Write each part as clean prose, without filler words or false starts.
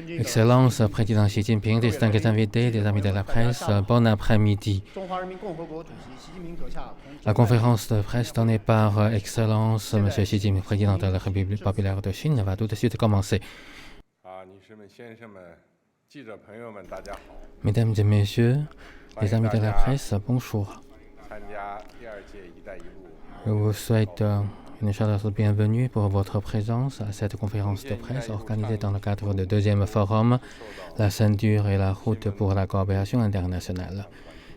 Excellence, Président Xi Jinping, distingués invités, des amis de la presse, bon après-midi. La conférence de presse donnée par Excellence, M. Xi Jinping, président de la République populaire de Chine, va tout de suite commencer. Mesdames et messieurs, les amis de la presse, bonjour. Je vous souhaite une chaleureuse bienvenue pour votre présence à cette conférence de presse organisée dans le cadre du deuxième forum, la ceinture et la route pour la coopération internationale.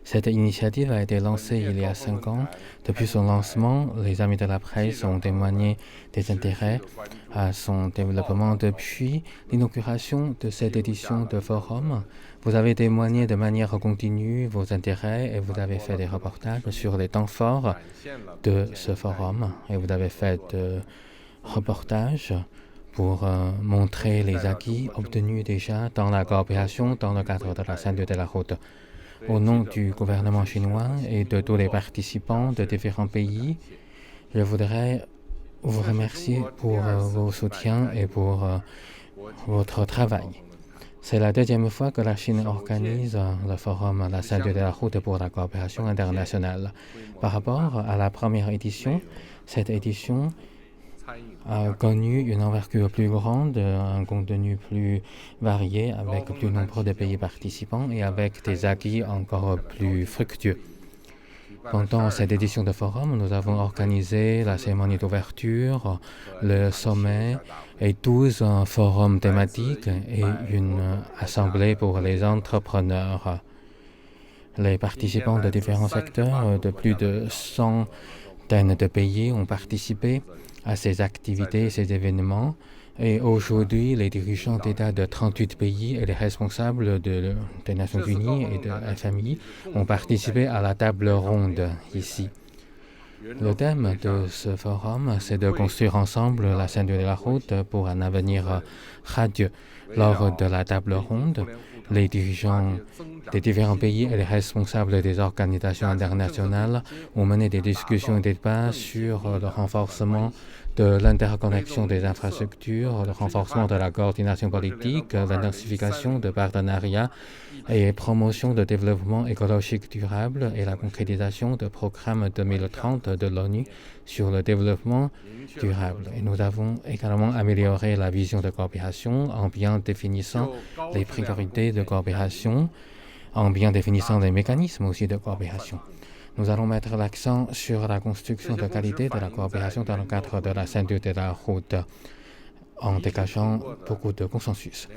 Cette initiative a été lancée il y a 5 ans. Depuis son lancement, les amis de la presse ont témoigné des intérêts à son développement depuis l'inauguration de cette édition de forum. Vous avez témoigné de manière continue vos intérêts et vous avez fait des reportages sur les temps forts de ce forum. Et vous avez fait des reportages pour montrer les acquis obtenus déjà dans la coopération dans le cadre de la ceinture de la route. Au nom du gouvernement chinois et de tous les participants de différents pays, je voudrais vous remercier pour vos soutiens et pour votre travail. C'est la deuxième fois que la Chine organise le forum La ceinture de la route pour la coopération internationale. Par rapport à la première édition, cette édition a connu une envergure plus grande, un contenu plus varié, avec plus nombreux de pays participants et avec des acquis encore plus fructueux. Pendant cette édition de forum, nous avons organisé la cérémonie d'ouverture, le sommet et 12 forums thématiques et une assemblée pour les entrepreneurs. Les participants de différents secteurs de plus de 100 de pays ont participé à ces activités, ces événements. Et aujourd'hui, les dirigeants d'État de 38 pays et les responsables des Nations Unies et de FMI ont participé à la table ronde ici. Le thème de ce forum, c'est de construire ensemble la ceinture de la route pour un avenir radieux. Lors de la table ronde, les dirigeants des différents pays et les responsables des organisations internationales ont mené des discussions et des débats sur le renforcement de l'interconnexion des infrastructures, le renforcement de la coordination politique, l'intensification de partenariats et promotion de développement écologique durable et la concrétisation du programme 2030 de l'ONU sur le développement durable. Et nous avons également amélioré la vision de coopération en bien définissant les priorités de coopération, en bien définissant les mécanismes aussi de coopération. Nous allons mettre l'accent sur la construction de qualité de la coopération dans le cadre de la ceinture de la route, en dégageant beaucoup de consensus.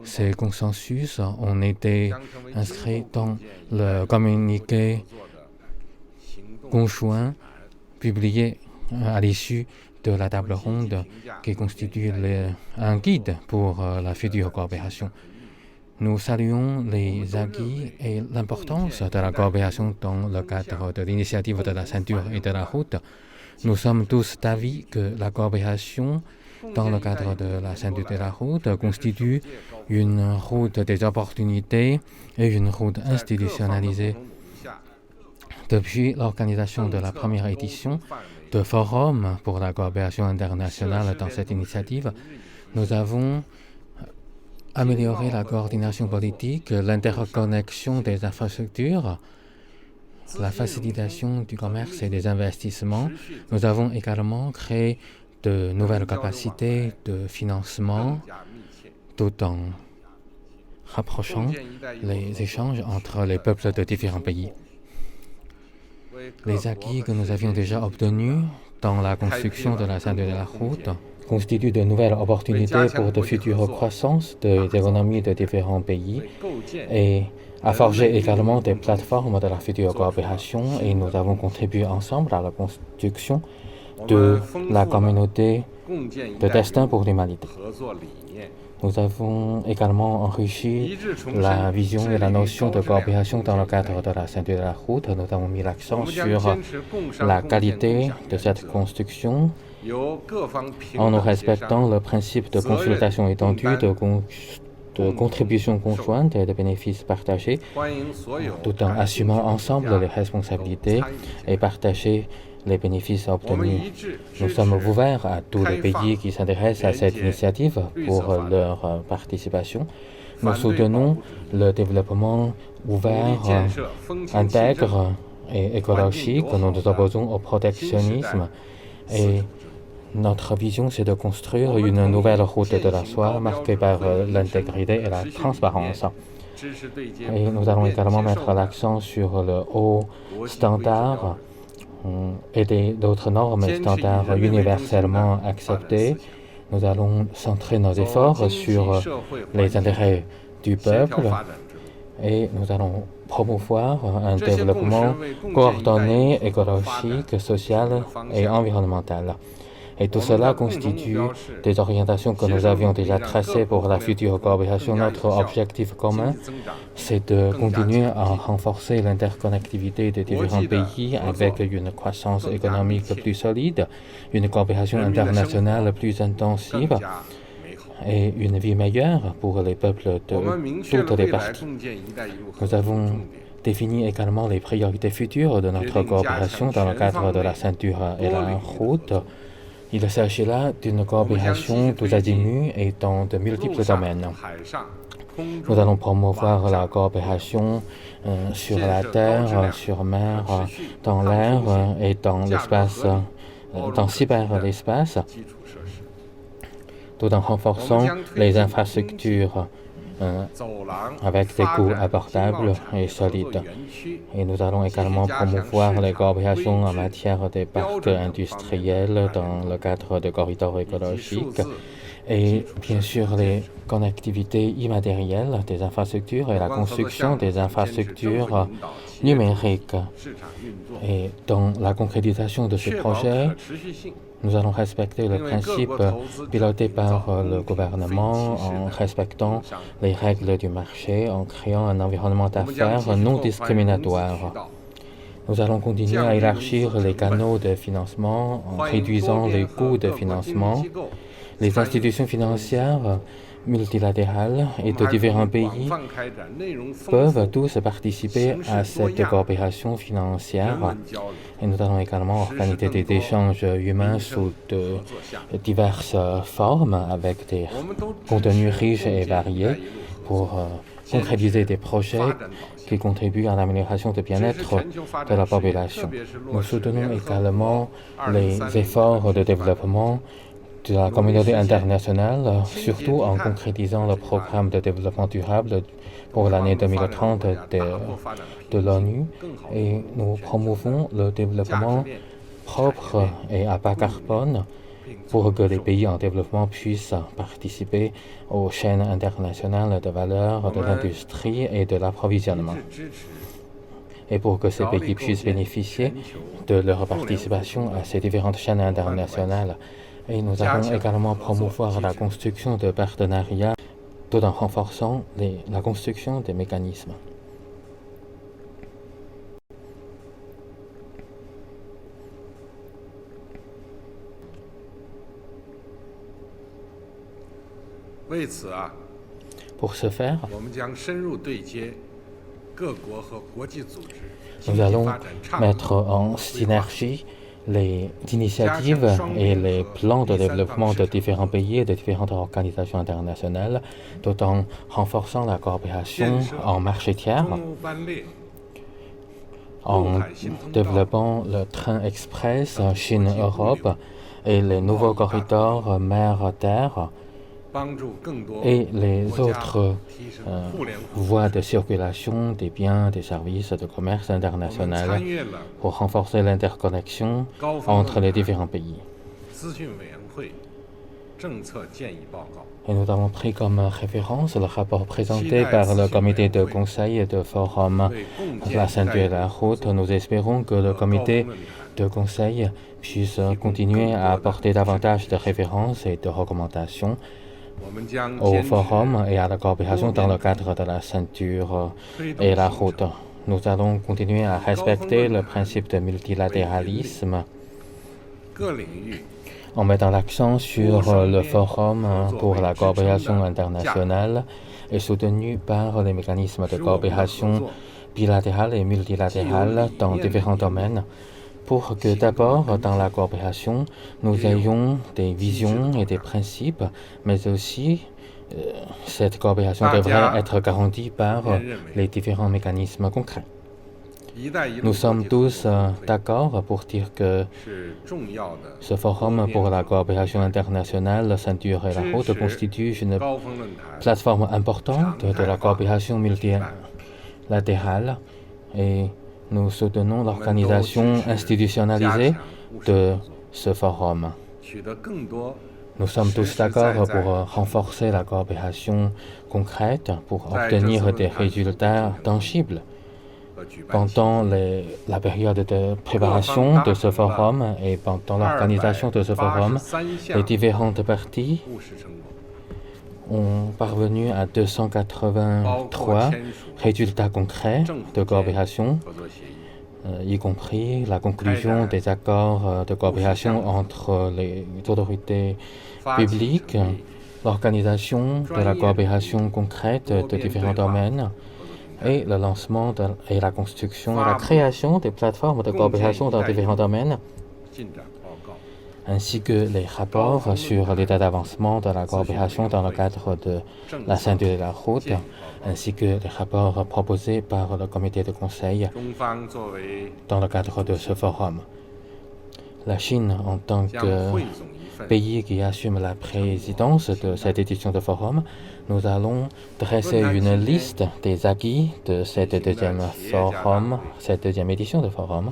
Ces consensus ont été inscrits dans le communiqué conjoint publié à l'issue de la table ronde qui constitue un guide pour la future coopération. Nous saluons les acquis et l'importance de la coopération dans le cadre de l'initiative de la ceinture et de la route. Nous sommes tous d'avis que la coopération dans le cadre de la ceinture de la route constitue une route des opportunités et une route institutionnalisée. Depuis l'organisation de la première édition de Forum pour la coopération internationale dans cette initiative, nous avons améliorer la coordination politique, l'interconnexion des infrastructures, la facilitation du commerce et des investissements. Nous avons également créé de nouvelles capacités de financement tout en rapprochant les échanges entre les peuples de différents pays. Les acquis que nous avions déjà obtenus dans la construction de la ceinture de la route constituent de nouvelles opportunités pour de futures croissances des économies de différents pays et a forgé également des plateformes de la future coopération et nous avons contribué ensemble à la construction de la communauté de destin pour l'humanité. Nous avons également enrichi la vision et la notion de coopération dans le cadre de la ceinture de la route. Nous avons mis l'accent sur la qualité de cette construction en nous respectant le principe de consultation étendue, de contribution conjointe et de bénéfices partagés, tout en assumant ensemble les responsabilités et partager les bénéfices obtenus. Nous sommes ouverts à tous les pays qui s'intéressent à cette initiative pour leur participation. Nous soutenons le développement ouvert, intègre et écologique. Nous nous opposons au protectionnisme et notre vision, c'est de construire une nouvelle route de la soie marquée par l'intégrité et la transparence. Et nous allons également mettre l'accent sur le haut standard et d'autres normes et standards universellement acceptés. Nous allons centrer nos efforts sur les intérêts du peuple et nous allons promouvoir un développement coordonné, écologique, social et environnemental. Et tout cela constitue des orientations que nous avions déjà tracées pour la future coopération. Notre objectif commun, c'est de continuer à renforcer l'interconnectivité des différents pays avec une croissance économique plus solide, une coopération internationale plus intensive et une vie meilleure pour les peuples de toutes les parties. Nous avons défini également les priorités futures de notre coopération dans le cadre de la ceinture et la route. Il s'agit là d'une coopération tous azimuts et dans de multiples domaines. Nous allons promouvoir la coopération sur la terre, sur mer, dans l'air et dans l'espace, dans cyberespace, tout en renforçant les infrastructures avec des coûts abordables et solides. Et nous allons également promouvoir les coopérations en matière des parcs industriels dans le cadre de corridors écologiques et bien sûr les connectivités immatérielles des infrastructures et la construction des infrastructures numériques. Et dans la concrétisation de ces projets, nous allons respecter le principe piloté par le gouvernement en respectant les règles du marché, en créant un environnement d'affaires non discriminatoire. Nous allons continuer à élargir les canaux de financement en réduisant les coûts de financement. Les institutions financières multilatérales et de différents pays peuvent tous participer à cette coopération financière et nous allons également organiser des échanges humains sous de diverses formes avec des contenus riches et variés pour concrétiser des projets qui contribuent à l'amélioration du bien-être de la population. Nous soutenons également les efforts de développement de la communauté internationale, surtout en concrétisant le programme de développement durable pour l'année 2030 de l'ONU et nous promouvons le développement propre et à bas carbone pour que les pays en développement puissent participer aux chaînes internationales de valeur de l'industrie et de l'approvisionnement. Et pour que ces pays puissent bénéficier de leur participation à ces différentes chaînes internationales. Et nous allons également promouvoir la construction de partenariats tout en renforçant la construction des mécanismes. Pour ce faire, nous allons mettre en synergie les initiatives et les plans de développement de différents pays et de différentes organisations internationales, tout en renforçant la coopération en marché tiers, en développant le train express Chine-Europe et les nouveaux corridors mer-terre et les autres voies de circulation des biens, des services de commerce international pour renforcer l'interconnexion entre les différents pays. Et nous avons pris comme référence le rapport présenté par le comité de conseil et de forum de la ceinture et la route. Nous espérons que le comité de conseil puisse continuer à apporter davantage de références et de recommandations au forum et à la coopération dans le cadre de la ceinture et la route. Nous allons continuer à respecter le principe de multilatéralisme en mettant l'accent sur le forum pour la coopération internationale et soutenu par les mécanismes de coopération bilatérale et multilatérale dans différents domaines pour que d'abord, dans la coopération, nous ayons des visions et des principes, mais aussi cette coopération devrait être garantie par les différents mécanismes concrets. Nous sommes tous d'accord pour dire que ce forum pour la coopération internationale, la ceinture et la route, constitue une plateforme importante de la coopération multilatérale et nous soutenons l'organisation institutionnalisée de ce forum. Nous sommes tous d'accord pour renforcer la coopération concrète pour obtenir des résultats tangibles. Pendant la période de préparation de ce forum et pendant l'organisation de ce forum, les différentes parties ont parvenu à 283 résultats concrets de coopération, y compris la conclusion des accords de coopération entre les autorités publiques, l'organisation de la coopération concrète de différents domaines, et le lancement et la construction et la création des plateformes de coopération dans différents domaines, ainsi que les rapports sur l'état d'avancement de la coopération dans le cadre de la ceinture de la route, ainsi que les rapports proposés par le comité de conseil dans le cadre de ce forum. La Chine, en tant que pays qui assume la présidence de cette édition de forum, nous allons dresser une liste des acquis de cette deuxième édition de forum.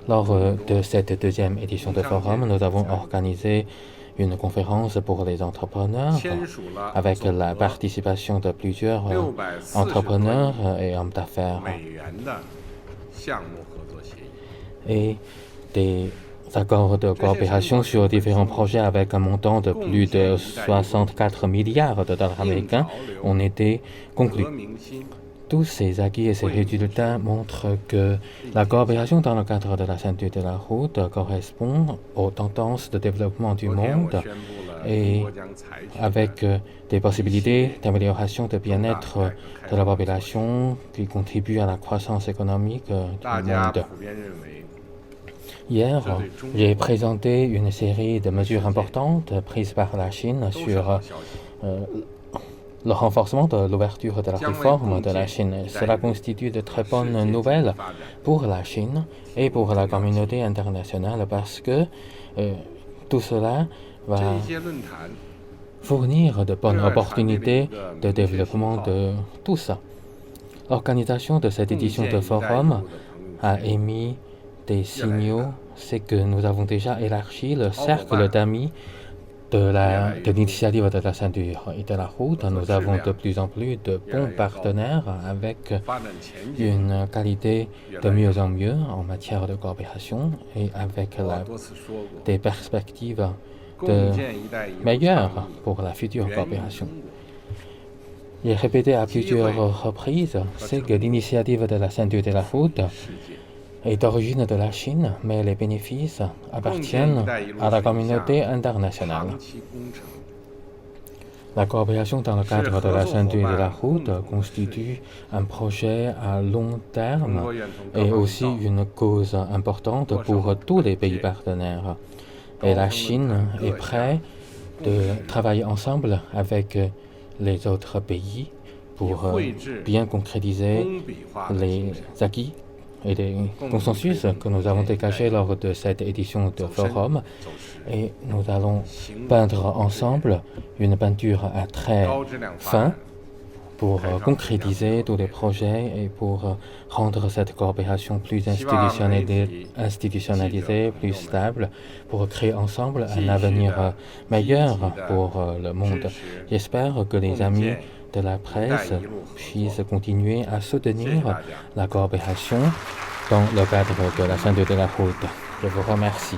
Lors de cette deuxième édition de forum, nous avons organisé une conférence pour les entrepreneurs avec la participation de plusieurs entrepreneurs et hommes d'affaires et des accords de coopération sur différents projets avec un montant de plus de 64 milliards de dollars américains ont été conclus. Tous ces acquis et ces résultats montrent que la coopération dans le cadre de la ceinture de la route correspond aux tendances de développement du monde et avec des possibilités d'amélioration de bien-être de la population qui contribuent à la croissance économique du monde. Hier, j'ai présenté une série de mesures importantes prises par la Chine sur le renforcement de l'ouverture de la réforme de la Chine. Cela constitue de très bonnes nouvelles pour la Chine et pour la communauté internationale parce que tout cela va fournir de bonnes opportunités de développement de tout ça. L'organisation de cette édition de forum a émis des signaux, c'est que nous avons déjà élargi le cercle d'amis de l'initiative de la ceinture et de la route. Nous avons de plus en plus de bons partenaires avec une qualité de mieux en mieux en matière de coopération et avec des perspectives meilleures pour la future coopération. J'ai répété à plusieurs reprises, c'est que l'initiative de la ceinture de la route est d'origine de la Chine, mais les bénéfices appartiennent à la communauté internationale. La coopération dans le cadre de la ceinture de la route constitue un projet à long terme et aussi une cause importante pour tous les pays partenaires. Et la Chine est prête de travailler ensemble avec les autres pays pour bien concrétiser les acquis et les consensus que nous avons dégagés lors de cette édition de forum. Et nous allons peindre ensemble une peinture à traits fins pour concrétiser tous les projets et pour rendre cette coopération plus institutionnalisée, plus stable, pour créer ensemble un avenir meilleur pour le monde. J'espère que les amis de la presse puissent continuer à soutenir la coopération dans le cadre de la ceinture de la route. Je vous remercie.